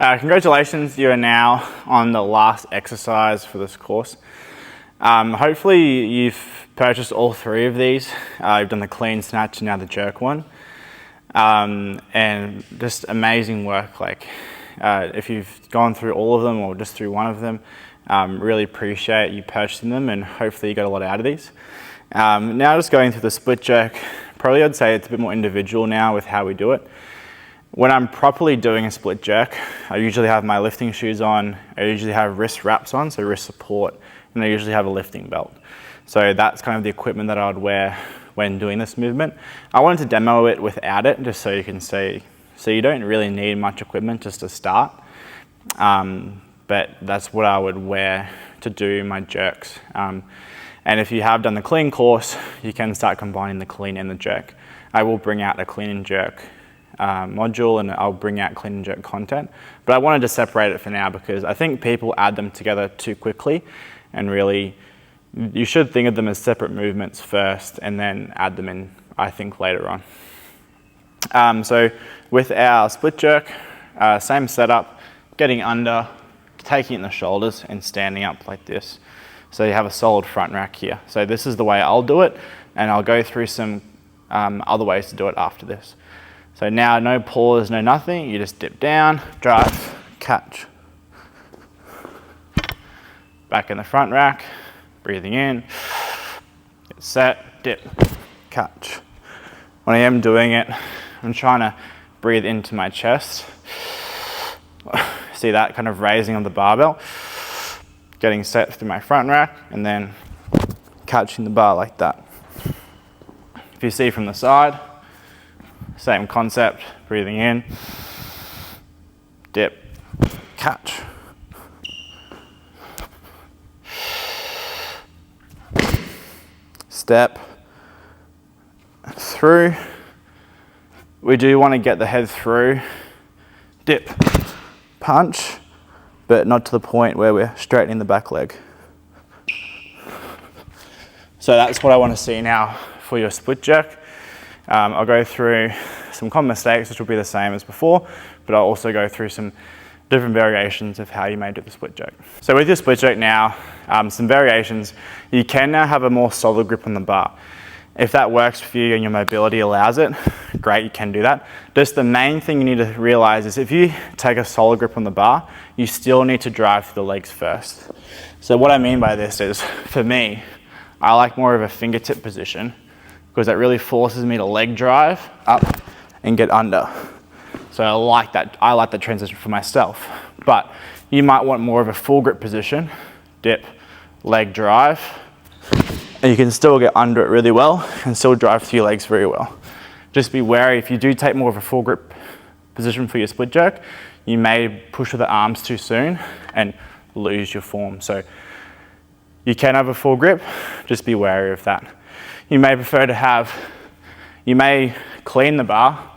Congratulations, you are now on the last exercise for this course. Hopefully you've purchased all three of these. You've done the clean snatch and now the jerk one. And just amazing work. If you've gone through all of them or just through one of them, really appreciate you purchasing them, and hopefully you got a lot out of these. Now just going through the split jerk, probably I'd say it's a bit more individual now with how we do it. When I'm properly doing a split jerk, I usually have my lifting shoes on, I usually have wrist wraps on, so wrist support, and I usually have a lifting belt. So that's kind of the equipment that I would wear when doing this movement. I wanted to demo it without it, just so you can see. So you don't really need much equipment just to start, but that's what I would wear to do my jerks. And if you have done the clean course, you can start combining the clean and the jerk. I will bring out a clean and jerk module, and I'll bring out clean and jerk content, but I wanted to separate it for now because I think people add them together too quickly, and really you should think of them as separate movements first and then add them in, I think, later on. So with our split jerk, same setup, getting under, taking it in the shoulders and standing up like this. So you have a solid front rack here. So this is the way I'll do it, and I'll go through some other ways to do it after this. So now no pause, no nothing, you just dip down, drive, catch. Back in the front rack, breathing in, get set, dip, catch. When I am doing it, I'm trying to breathe into my chest. See that kind of raising on the barbell? Getting set through my front rack and then catching the bar like that. If you see from the side, same concept, breathing in, dip, catch. Step through. We do want to get the head through, dip, punch, but not to the point where we're straightening the back leg. So that's what I want to see now for your split jerk. I'll go through some common mistakes, which will be the same as before, but I'll also go through some different variations of how you may do the split jerk. So with your split jerk now, some variations, you can now have a more solid grip on the bar. If that works for you and your mobility allows it, great, you can do that. Just the main thing you need to realize is if you take a solid grip on the bar, you still need to drive through the legs first. So what I mean by this is, for me, I like more of a fingertip position because that really forces me to leg drive up and get under. So I like that transition for myself. But you might want more of a full grip position, dip, leg drive, and you can still get under it really well and still drive through your legs very well. Just be wary, if you do take more of a full grip position for your split jerk, you may push with the arms too soon and lose your form. So you can have a full grip, just be wary of that. You may prefer to you may clean the bar,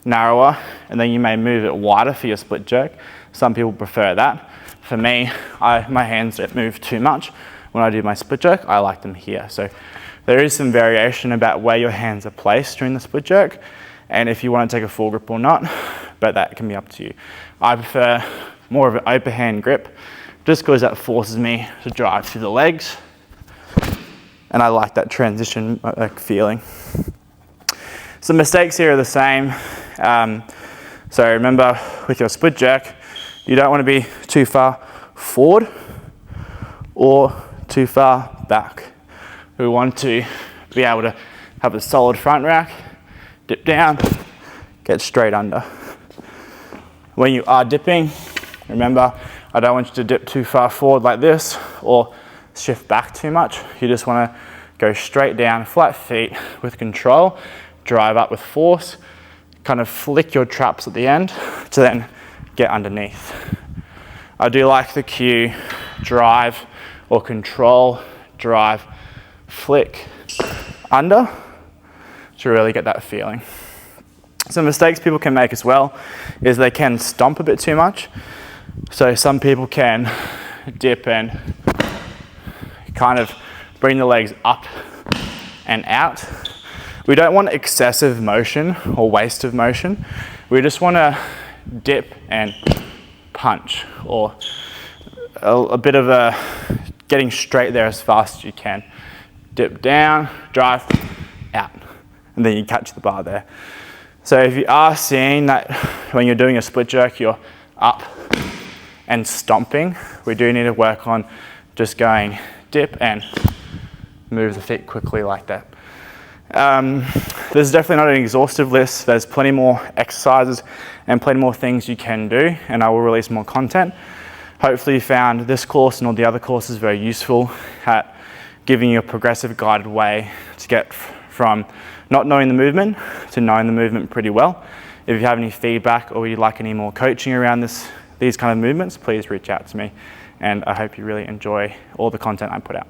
narrower, and then you may move it wider for your split jerk. Some people prefer that. For me, my hands don't move too much. When I do my split jerk, I like them here. So there is some variation about where your hands are placed during the split jerk, and if you want to take a full grip or not, but that can be up to you. I prefer more of an open hand grip, just because that forces me to drive through the legs, and I like that transition feeling. Some mistakes here are the same. So remember, with your split jerk, you don't want to be too far forward or too far back. We want to be able to have a solid front rack, dip down, get straight under. When you are dipping, remember, I don't want you to dip too far forward like this or shift back too much. You just want to go straight down, flat feet with control, drive up with force, kind of flick your traps at the end to then get underneath. I do like the cue, drive or control, drive, flick, under, to really get that feeling. Some mistakes people can make as well is they can stomp a bit too much. So some people can dip and kind of bring the legs up and out. We don't want excessive motion or waste of motion. We just want to dip and punch, or a bit of a getting straight there as fast as you can. Dip down, drive, out, and then you catch the bar there. So if you are seeing that when you're doing a split jerk, you're up and stomping, we do need to work on just going dip and move the feet quickly like that. There's definitely not an exhaustive list. There's plenty more exercises and plenty more things you can do, and I will release more content. Hopefully you found this course and all the other courses very useful at giving you a progressive guided way to get from not knowing the movement to knowing the movement pretty well. If you have any feedback or you'd like any more coaching around these kind of movements, please reach out to me, and I hope you really enjoy all the content I put out.